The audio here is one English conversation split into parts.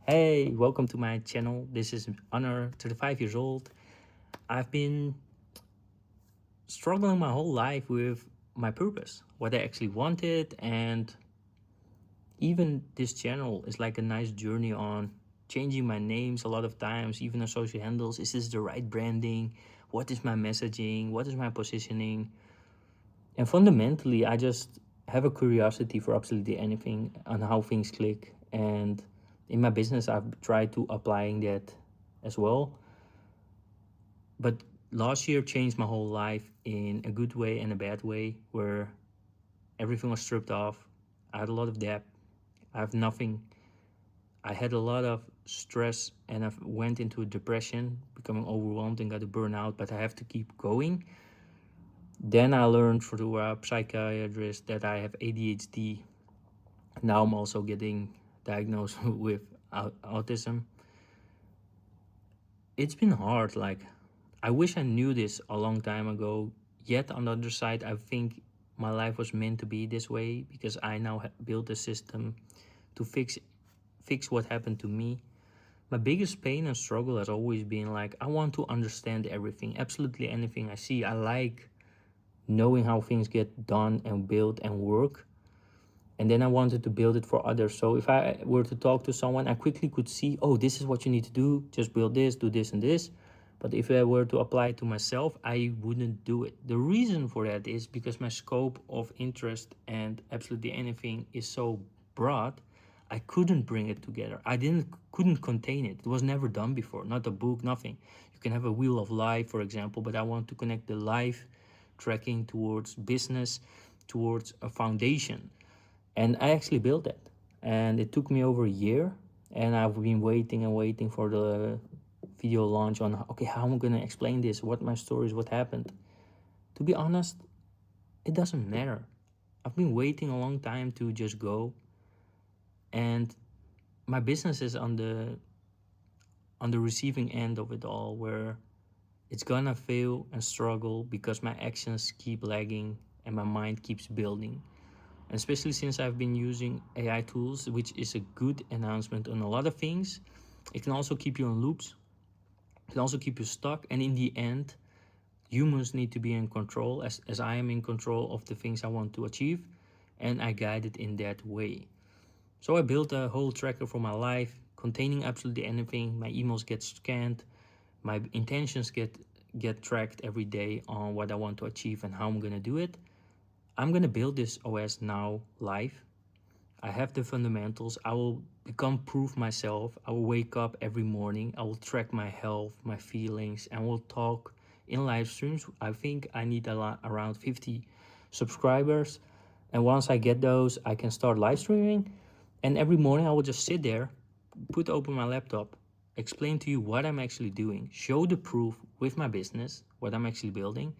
Hey, welcome to my channel. This is Onur, 35 years old. I've been struggling my whole life with my purpose, what I actually wanted, and even this channel is like a nice journey on changing my names a lot of times, even on social handles. Is this the right branding? What is my messaging? What is my positioning? And fundamentally, I just have a curiosity for absolutely anything on how things click. And in my business, I've tried to applying that as well. But last year changed my whole life in a good way and a bad way, where everything was stripped off. I had a lot of debt. I have nothing. I had a lot of stress and I went into a depression, becoming overwhelmed and got a burnout, but I have to keep going. Then I learned through a psychiatrist that I have ADHD. Now I'm also getting diagnosed with autism. It's been hard. Like, I wish I knew this a long time ago. Yet on the other side, I think my life was meant to be this way because I now built a system to fix what happened to me. My biggest pain and struggle has always been like I want to understand everything, absolutely anything I see. I like knowing how things get done and built and work. And then I wanted to build it for others. So if I were to talk to someone, I quickly could see, oh, this is what you need to do. Just build this, do this and this. But if I were to apply it to myself, I wouldn't do it. The reason for that is because my scope of interest and absolutely anything is so broad, I couldn't bring it together. Couldn't contain it. It was never done before. Not a book, nothing. You can have a wheel of life, for example, but I want to connect the life tracking towards business, towards a foundation. And I actually built that. And it took me over a year. And I've been waiting and waiting for the video launch on, okay, how am I going to explain this? What my story is, what happened? To be honest, it doesn't matter. I've been waiting a long time to just go. And my business is on the receiving end of it all, where it's gonna fail and struggle because my actions keep lagging and my mind keeps building. And especially since I've been using AI tools, which is a good announcement on a lot of things, it can also keep you on loops. It can also keep you stuck. And in the end, humans need to be in control, as I am in control of the things I want to achieve. And I guide it in that way. So I built a whole tracker for my life, containing absolutely anything. My emails get scanned. My intentions get tracked every day on what I want to achieve and how I'm going to do it. I'm going to build this OS now live. I have the fundamentals. I will become proof myself. I will wake up every morning. I will track my health, my feelings, and we'll talk in live streams. I think I need around 50 subscribers. And once I get those, I can start live streaming. And every morning I will just sit there, open my laptop, explain to you what I'm actually doing, show the proof with my business, what I'm actually building,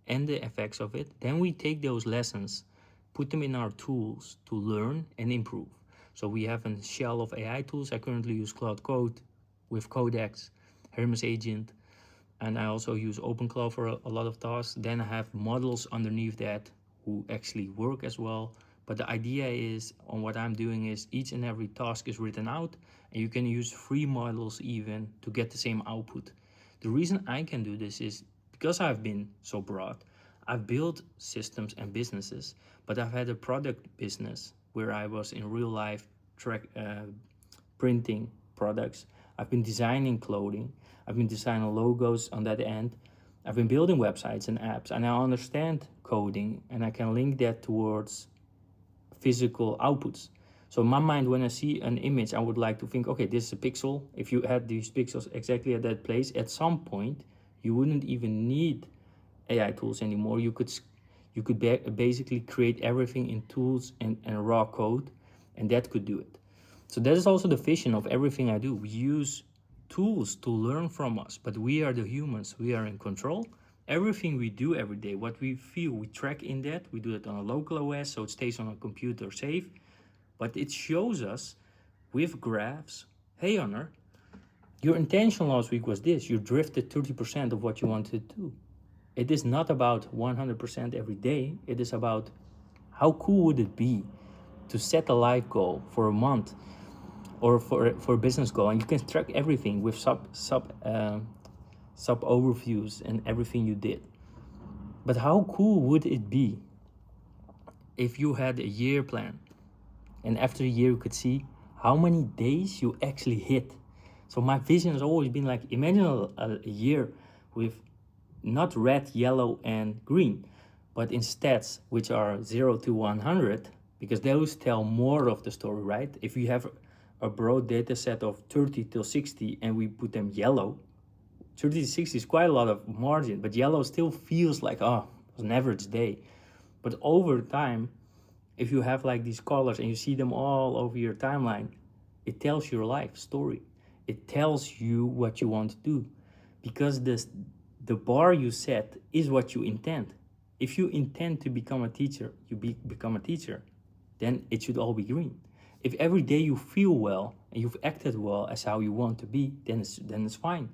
and the effects of it. Then we take those lessons, put them in our tools to learn and improve. So we have a shell of AI tools. I currently use Cloud Code with Codex, Hermes Agent, and I also use OpenCloud for a lot of tasks. Then I have models underneath that who actually work as well. But the idea is on what I'm doing is each and every task is written out, and you can use free models even to get the same output. The reason I can do this is because I've been so broad. I've built systems and businesses, but I've had a product business where I was in real life printing products. I've been designing clothing. I've been designing logos on that end. I've been building websites and apps, and I understand coding, and I can link that towards physical outputs. So in my mind, when I see an image, I would like to think, okay, this is a pixel. If you had these pixels exactly at that place, at some point, you wouldn't even need AI tools anymore. You could basically create everything in tools and raw code, and that could do it. So that is also the vision of everything I do. We use tools to learn from us, but we are the humans. We are in control. Everything we do every day, what we feel, we track in that. We do it on a local OS, so it stays on a computer safe. But it shows us with graphs, hey, Honor, your intention last week was this. You drifted 30% of what you wanted to do. It is not about 100% every day. It is about how cool would it be to set a life goal for a month. or for a business goal, and you can track everything with sub overviews and everything you did. But how cool would it be if you had a year plan, and after a year you could see how many days you actually hit? So my vision has always been like, imagine a year with not red, yellow, and green, but in stats which are 0 to 100, because those tell more of the story, right? If you have a broad data set of 30 till 60 and we put them yellow, 30 to 60 is quite a lot of margin, but yellow still feels like, oh, it was an average day. But over time, if you have like these colors and you see them all over your timeline, it tells your life story. It tells you what you want to do, because the bar you set is what you intend. If you intend to become a teacher, you become a teacher, then it should all be green. If every day you feel well and you've acted well as how you want to be, then it's fine.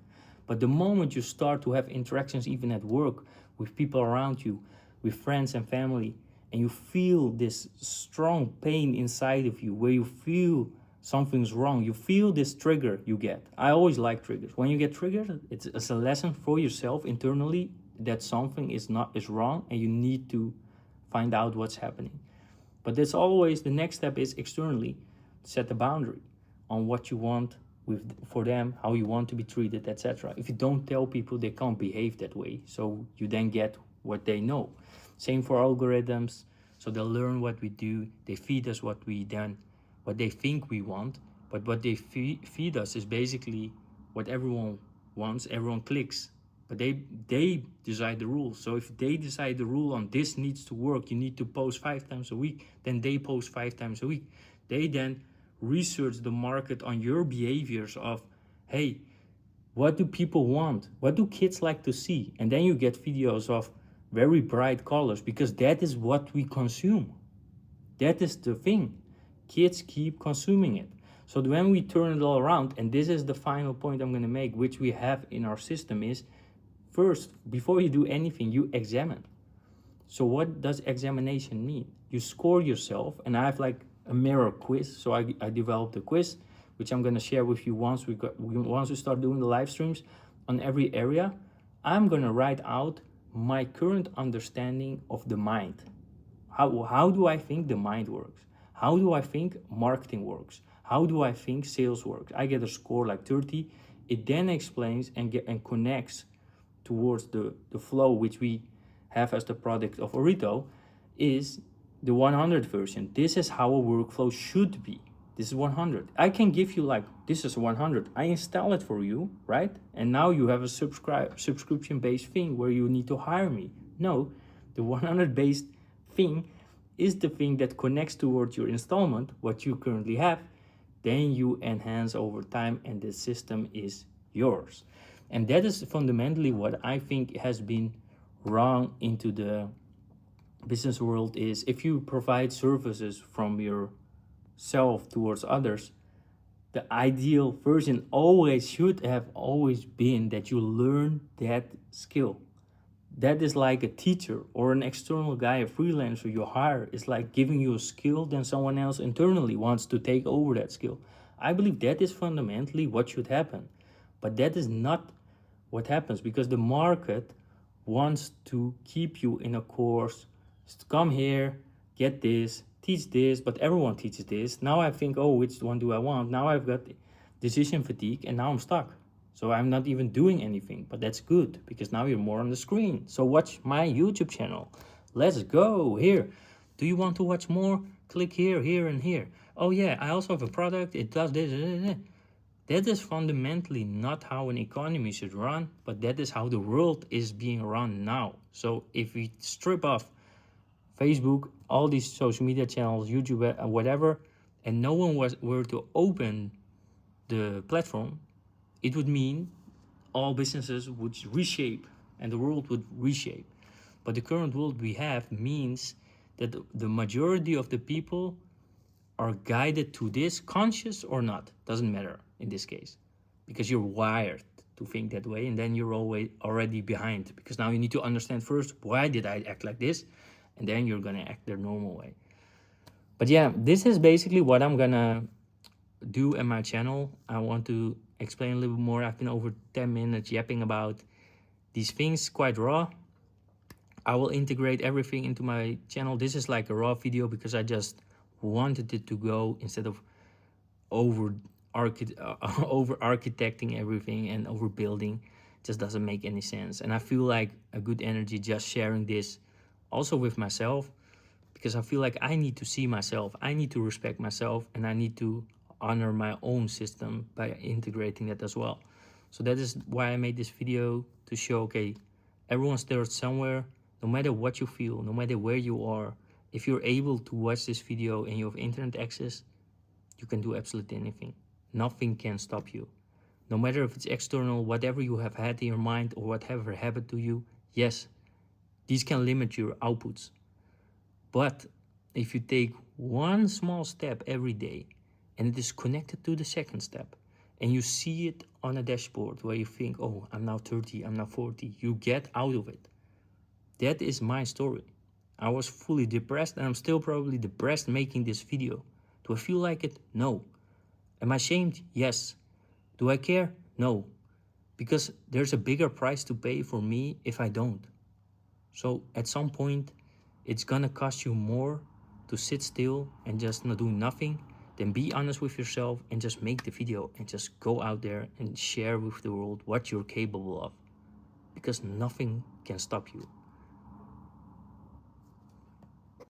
But the moment you start to have interactions, even at work, with people around you, with friends and family, and you feel this strong pain inside of you where you feel something's wrong, you feel this trigger you get. I always like triggers. When you get triggered, it's a lesson for yourself internally that something is wrong and you need to find out what's happening. But that's always the next step is externally set a boundary on what you want for them, how you want to be treated, etc. If you don't tell people, they can't behave that way. So you then get what they know. Same for algorithms. So they'll learn what we do. They feed us what they think we want. But what they feed us is basically what everyone wants. Everyone clicks. But they decide the rules. So if they decide the rule on this needs to work, you need to post 5 times a week, then they post 5 times a week. They then research the market on your behaviors of, hey, what do people want? What do kids like to see? And then you get videos of very bright colors, because that is what we consume. That is the thing. Kids keep consuming it. So when we turn it all around, and this is the final point I'm going to make, which we have in our system, is first, before you do anything, you examine. So what does examination mean? You score yourself, and I have like a mirror quiz. So I developed a quiz, which I'm going to share with you once we start doing the live streams on every area. I'm going to write out my current understanding of the mind. How do I think the mind works? How do I think marketing works? How do I think sales works? I get a score like 30. It then explains and connects towards the flow which we have as the product of Orito, is the 100 version. This is how a workflow should be. This is 100. I can give you like, this is 100. I install it for you, right? And now you have a subscription-based thing where you need to hire me. No, the 100-based thing is the thing that connects towards your installment, what you currently have. Then you enhance over time and the system is yours. And that is fundamentally what I think has been wrong into the business world, is if you provide services from yourself towards others, the ideal version should have always been that you learn that skill. That is like a teacher or an external guy, a freelancer you hire, is like giving you a skill, then someone else internally wants to take over that skill. I believe that is fundamentally what should happen. But that is not what happens, because the market wants to keep you in a course. Come here, get this, teach this, but everyone teaches this. Now I think, oh, which one do I want? Now I've got decision fatigue and now I'm stuck. So I'm not even doing anything, but that's good because now you're more on the screen. So watch my YouTube channel. Let's go here. Do you want to watch more? Click here, here, and here. Oh yeah, I also have a product. It does this. That is fundamentally not how an economy should run, but that is how the world is being run now. So if we strip off Facebook, all these social media channels, YouTube, whatever, and no one were to open the platform, it would mean all businesses would reshape and the world would reshape. But the current world we have means that the majority of the people are guided to this, conscious or not, doesn't matter in this case, because you're wired to think that way, and then you're already behind, because now you need to understand first, why did I act like this, and then you're gonna act the normal way. But yeah, this is basically what I'm gonna do in my channel. I want to explain a little bit more. I've been over 10 minutes yapping about these things, quite raw. I will integrate everything into my channel. This is like a raw video because I just wanted it to go instead of over over architecting everything and overbuilding. Just doesn't make any sense. And I feel like a good energy just sharing this also with myself, because I feel like I need to see myself, I need to respect myself, and I need to honor my own system by integrating that as well. So that is why I made this video, to show, okay, everyone starts somewhere. No matter what you feel, no matter where you are, if you're able to watch this video and you have internet access, you can do absolutely anything. Nothing can stop you. No matter if it's external, whatever you have had in your mind or whatever happened to you, yes, these can limit your outputs. But if you take one small step every day, and it is connected to the second step, and you see it on a dashboard where you think, oh, I'm now 30, I'm now 40, you get out of it. That is my story. I was fully depressed, and I'm still probably depressed making this video. Do I feel like it? No. Am I ashamed? Yes. Do I care? No. Because there's a bigger price to pay for me if I don't. So at some point, it's gonna cost you more to sit still and just not do nothing than be honest with yourself and just make the video and just go out there and share with the world what you're capable of. Because nothing can stop you.